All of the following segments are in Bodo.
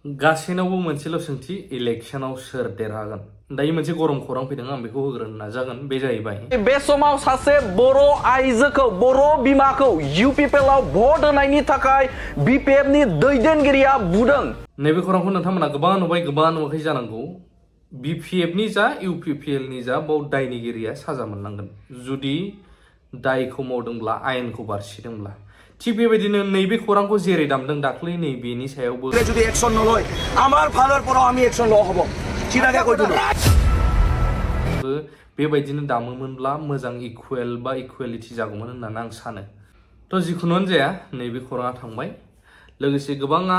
गासैनावबो मोनसेल' सोंथि इलेक्शनाव सोर देरहागोन दायो मोनसे गरम खौरां फैदों आं बेखौ होग्रोनो नाजागोन बे जाहैबाय बे समाव सासे बर' आइजोखौ बर' बिमाखौ इउपिपिएलआव भट होनायनि थाखाय बिपिएफनि दैदेनगिरिया बुदों। नैबे खौरांखौ नोंथांमोना गोबां नुबाय गोबां नुवाखै जानांगौ बिपिएफनि जा इउपिपिएलनि जा बाव दायनिगिरिया साजा मोननांगोन जुदि दायखौ मावदोंब्ला आयेनखौ बारसिदोंब्ला ঠিক बेबायदिनो नैबे खौरांखौ जेरै दामदों दाख्लै नैबेनि सायावबो যদি অ্যাকশন নলয় আমার ভালোর পরও আমি অ্যাকশন ল হব চিনাকে কই দিল बेबायदिनो दामोमोनब्ला मोजां इकुवेल बा इकुवेलिटि जागौमोन होननानै आं सानो थ' जिखुनुआनो जाया नैबे खौराङा थांबाय लोगोसे गोबाङा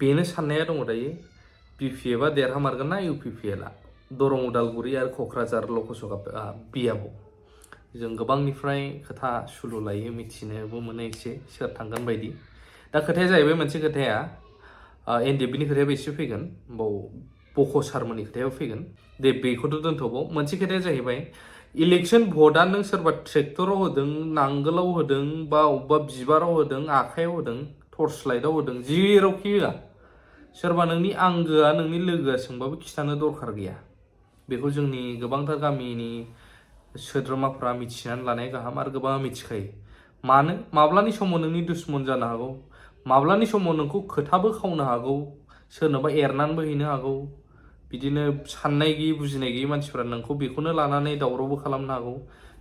बेनो साननाया दङ दायो बिपिएफआ देरहामारगोन ना इउपिपिएलआ दरं उदालगुरि आरो क'क्राझार लकसभा बियाबाव जों गोबांनिफ्राय खोथा सुलु लायो मिथिनोबो मोनो एसे सोर थांगोन बायदि दा खोथाया जाहैबाय मोनसे खोथाया एनडिएफबिनि खोथायाबो एसे फैगोन बाव बख' सारमोननि खोथायाबो फैगोन दे बेखौथ' दोनथ'बाव मोनसे खोथाया जाहैबाय इलेक्शन भटआ नों सोरबा ट्रेक्टराव होदों नांगोलाव होदों बा अबेबा बिबाराव होदों आखायाव होदों टर्च लाइटआव होदों जेरावखि होआ सोरबा नोंनि आंगोआ नोंनि लोगोआ सोंबाबो खिथानो दरखार गैया बेखौ जोंनि गोबांथार गामिनि सोद्रोमाफ्रा मिथिनानै लानाया गाहाम आरो गोबाङा मिथिखायो मानो माब्लानि समाव नोंनि दुश्मन जानो हागौ माब्लानि समाव नोंखौ खोथाबो खावनो हागौ सोरनोबा एरनानैबो हैनो हागौ बिदिनो साननाय गैयै बुजिनाय गैयै मानसिफ्रा नोंखौ बेखौनो लानानै दावरावबो खालामनो हागौ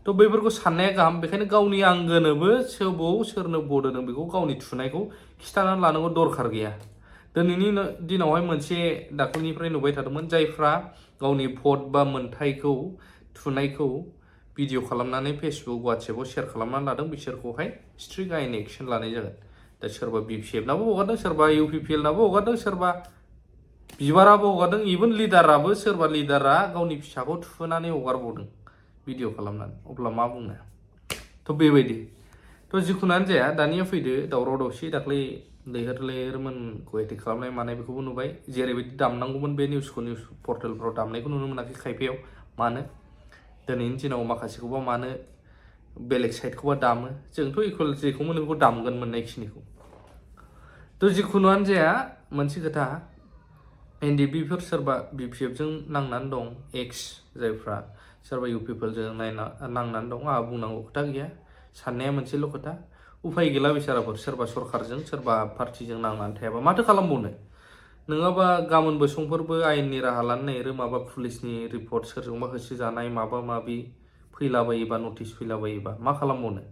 थ' बैफोरखौ साननाया गाहाम बेखायनो गावनि आंगोनोबो सोरनो भट होदों बेखौ गावनि थुनायखौ खिथानानै लानांगौ दरखार गैया दिनैनि दिनावहाय मोनसे दाख्लैनिफ्राय नुबाय थादोंमोन जायफ्रा गावनि भट बा मोन्थाइखौ थुनायखौ भिडिअ खालामनानै फेसबुक वाट्सएपआव शेयार खालामनानै लादों बिसोरखौहाय स्ट्रिक्ट आयेन एक्शन लानाय जागोन दा सोरबा बिपिएफनाबो हगारदों सोरबा इउपिपिएलनाबो हगारदों सोरबा बिबाराबो हगारदों इभेन लिडाराबो सोरबा लिडारा गावनि फिसाखौ थुहोनानै हगारबावदों भिडिअ खालामनानै अब्ला मा बुंनो थ' बेबायदि थ' जिखुनुआनो जाया दानिया फैदो दावराव दावसि दाख्लै लैहोरमोनखौ एटेक खालामनाय मानाय बेखौबो नुबाय जेरैबायदि दामनांगौमोन बे निउसखौ निउस पर्टेलफ्राव दामनायखौ नुनो मोनाखै खायफायाव मानो दिनैनि दिनाव माखासेखौबा मानो बेलेग साइडखौबा दामो जोंथ' इकुवेल जेखौ मोनो बेखौ दामगोन मोननायखिनिखौ थ' जिखुनुआनो जाया मोनसे खोथा एनडिएफबिफोर सोरबा बिपिएफजों नांनानै दं एक्स जायफ्रा सोरबा इउपिपिएलजों नांनानै दं आंहा बुंनांगौ खोथा गैया साननाया मोनसेल' खोथा उफाय गैला बिचाराफोर सोरबा सरकारजों सोरबा पार्टिजों नांनानै थायाबा माथो खालामबावनो नङाबा गाबोनबो समफोरबो आयेननि राहा लानो नागिरो माबा पुलिसनि रिपर्ट सोरजोंबा होसोजानाय माबा माबि फैलाबायोबा नटिस फैलाबायोबा मा खालामबावनो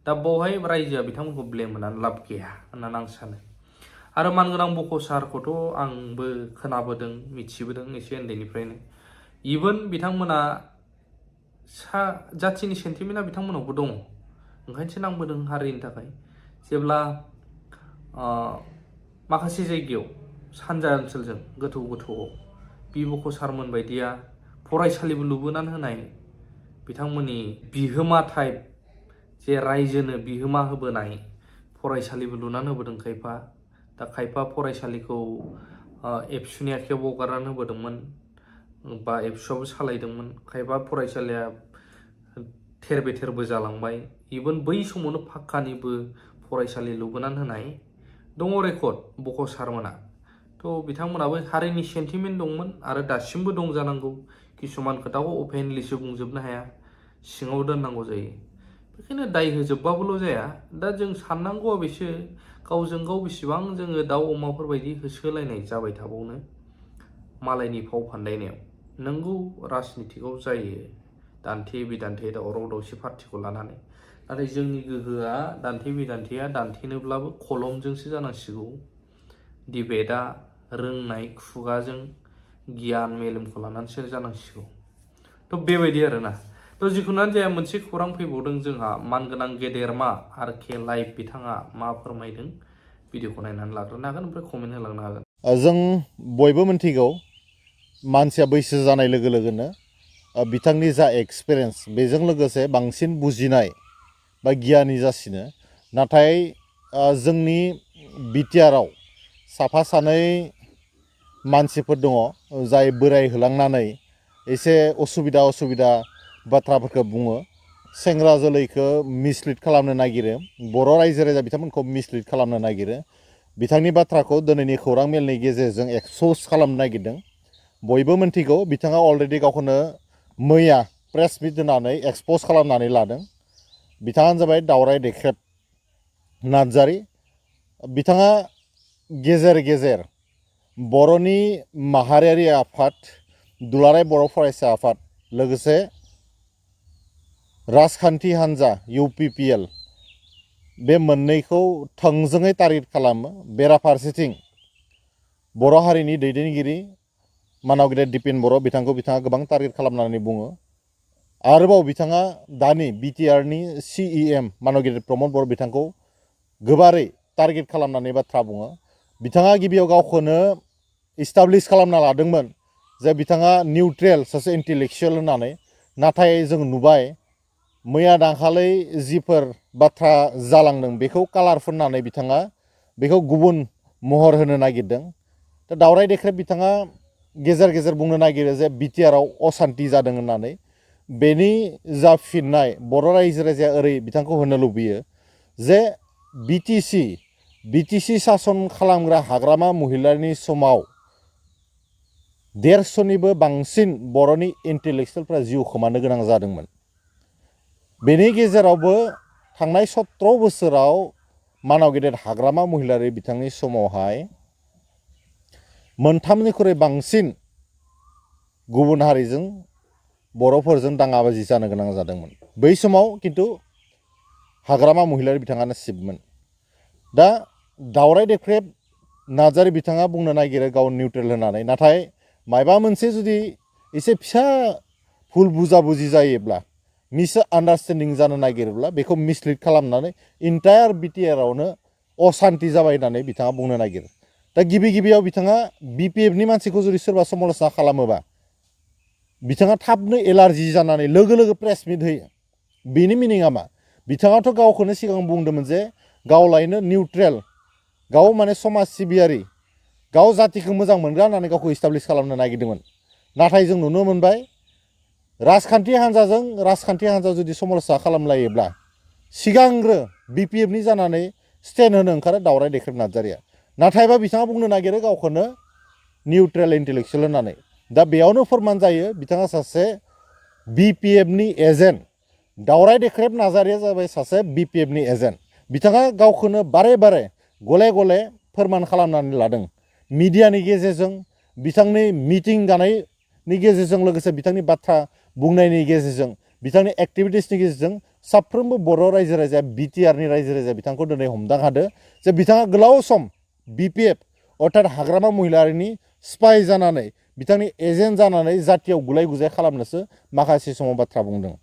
दा बावहाय रायजोआ बिथांमोनखौ ब्लेम होनानै लाब गैया होननानै आं सानो आरो मानगोनां बख' सारखौथ' आंबो खोनाबोदों मिथिबोदों एसे उन्दैनिफ्रायनो इभेन बिथांमोना जाथिनि सेन्टिमेन्टआ बिथांमोनावबो दङ ओंखायनोसो नांबोदों हारिनि थाखाय जेब्ला माखासे जायगायाव सानजा ओनसोलजों गोथौआव बि बख' सारमोन बायदिया फरायसालिबो लुबोनानै होनाय बिथांमोननि बिहोमा टाइप जे रायजोनो बिहोमा होबोनाय फरायसालिबो लुनानै होबोदों खायफा दा खायफा फरायसालिखौ एबसुनि आखायाव हगारनानै होबोदोंमोन बा एबसुआबो सालायदोंमोन खायफा फरायसालिया थेर बेथेरबो जालांबाय इभेन बै समावनो फाक्कानिबो फरायसालि लुबोनानै होनाय दङ रेकर्ड बख' सारमोना थ' बिथांमोनाबो हारिनि सेन्टिमेन्ट दंमोन आरो दासिमबो दं जानांगौ किसुमान खोथाखौ अपेनलिसो बुंजोबनो हाया सिङाव दोननांगौ जायो बेखायनो दाय होजोबबाबोल' जाया दा जों साननांगौआ बेसो गावजों गाव बेसेबां जोङो दाउ अमाफोर बायदि होसोलायनाय जाबाय थाबावनो मालायनि फाव फान्दायनायाव नोंगौ राजनितिकआव जायो दान्थे बिदान्थे दावराव दावसि पार्टिखौ लानानै नाथाय जोंनि गोहोआ दान्थे बिदान्थेया दान्थेनोब्लाबो कलमजोंसो जानांसिगौ डिबेटआ रोंनाय खुगाजों गियान मेलेमखौ लानानैसो जानांसिगौ थ' बेबायदि आरोना थ' जिखुनुआनो जाया मोनसे खौरां फैबावदों जोंहा मानगोनां गेदेरमा आर के लाइभ बिथाङा मा फोरमायदों भिडिअखौ नायनानै लाग्रोनो हागोन ओमफ्राय कमेन्ट होलांनो हागोन जों बयबो मिन्थिगौ मानसिया बैसो जानाय लोगो लोगोनो बिथांनि जा एक्सपिरियेन्स बेजों लोगोसे बांसिन बुजिनाय बा गियानि जासिनो नाथाय जोंनि बिटिआरआव साफा सानै मानसिफोर दङ जाय बोराय होलांनानै एसे असुबिदा बाथ्राफोरखौ बुङो सेंग्रा जोलैखौ मिसलिड खालामनो नागिरो बर' रायजो राजा बिथांमोनखौ मिसलिड खालामनो नागिरो बिथांनि बाथ्राखौ दिनैनि खौरां मेलनि गेजेरजों एक्सप'ज खालामनो नागिरदों बयबो मिन्थिगौ बिथाङा अलरेडि गावखौनो मैया प्रेस मिट होनानै एक्सप'ज खालामनानै लादों बिथाङानो जाबाय दावराय देख्रेब नार्जारी बिथाङा गेजेर गेजेर बर'नि माहारियारि आफाद दुलाराय बर' फरायसा आफाद लोगोसे राजखान्थि हान्जा UPPL बे मोननैखौ थोंजोङै टार्गेट खालामो बेराफारसेथिं बर' हारिनि दैदेनगिरि मानाव गेदेर दिपेन बर' बिथाङा गोबां टार्गेट खालामनानै बुङो आरोबाव बिथाङा दानि BTRनि CEM मानाव गेदेर प्रमद बर' बिथांखौ गोबारै टार्गेट खालामनानै बाथ्रा बुङो बिथाङा गिबियाव गावखौनो इस्टाब्लिश खालामना लादोंमोन जे बिथाङा निउट्रेल सासे इन्टेलेक्सुवेल होननानै नाथाय जों नुबाय मैया दाखालै जिफोर बाथ्रा जालांदों बेखौ कालार फुननानै बिथाङा बेखौ गुबुन महर होनो नागिरदों दा दावराय देख्रेब बिथाङा गेजेर गेजेर बुंनो नागिरो जे BTRआव असान्ति जादों होननानै बेनि जा फिननाय बर' रायजो राजाया ओरै बिथांखौ होनो लुबैयो जे BTC सासन खालामग्रा हाग्रामा महिलारिनि समाव 150निबो बांसिन बर'नि इन्टेलेक्सुवेलफ्रा जिउ खोमानो गोनां जादोंमोन बेनि गेजेरावबो थांनाय 17 बोसोराव मानाव गेदेर हाग्रामा महिलारि बिथांनि समावहाय मोनथामनिख्रुइ बांसिन गुबुन हारिजों बर'फोरजों दाङाबाजि जानो गोनां जादोंमोन बै समाव खिन्थु हाग्रामा महिलारि बिथाङानो चिफमोन दा दावराय देख्रेब नार्जारी बिथाङा बुंनो नागिरो गाव निउट्रेल होननानै नाथाय मायबा मोनसे जुदि एसे फिसा भुल बुजाबुजि जायोब्ला मिस आन्डारस्टेन्डिं जानो नागिरोब्ला बेखौ मिसलिड खालामनानै इन्टायार BTRआवनो असान्ति जाबाय होननानै बिथाङा बुंनो नागिरो दा गिबियाव बिथाङा BPFनि मानसिखौ जुदि सोरबा समालोचना खालामोबा बिथाङा थाबनो एलार्जि जानानै लोगो प्रेस मिट होयो बेनि मिनिङा मा बिथाङाथ' गावखौनो सिगां बुंदोंमोन जे गावलायनो निउट्रेल गाव माने समाज सिबियारि गाव जातिखौ मोजां मोनग्रा होननानै गावखौ इस्टाब्लिश खालामनो नागिरदोंमोन नाथाय जों नुनो मोनबाय राजखान्थि हान्जा जुदि समालोचना खालामलायोब्ला सिगांग्रो BPFनि जानानै स्टेन्ड होनो ओंखारो दावराय देख्रेब नार्जारीया नाथायबा बिथाङा बुंनो नागिरो गावखौनो निउट्रेल इन्टेलेक्सुवेल होननानै दा बेयावनो फोरमान जायो बिथाङा सासे BPFनि एजेन्ट दावराय देख्रेब नार्जारीया जाबाय सासे BPFनि एजेन्ट बिथाङा गावखौनो बारे गले फोरमान खालामनानै लादों मिडियानि गेजेरजों बिथांनि मिटिं जानायनि गेजेरजों लोगोसे बिथांनि बाथ्रा बुंनायनि गेजेरजों बिथांनि एक्टिभिटिसनि गेजेरजों साफ्रोमबो बर' रायजो राजाया BTRनि रायजो राजाया बिथांखौ दिनै हमदां हादों जे बिथाङा गोलाव सम BPF अर्थात हाग्रामा महिलारिनि स्पाइ जानानै बिथांनि एजेन्ट जानानै जातियाव गुलाय गुजाय खालामनोसो माखासे समाव बाथ्रा बुंदों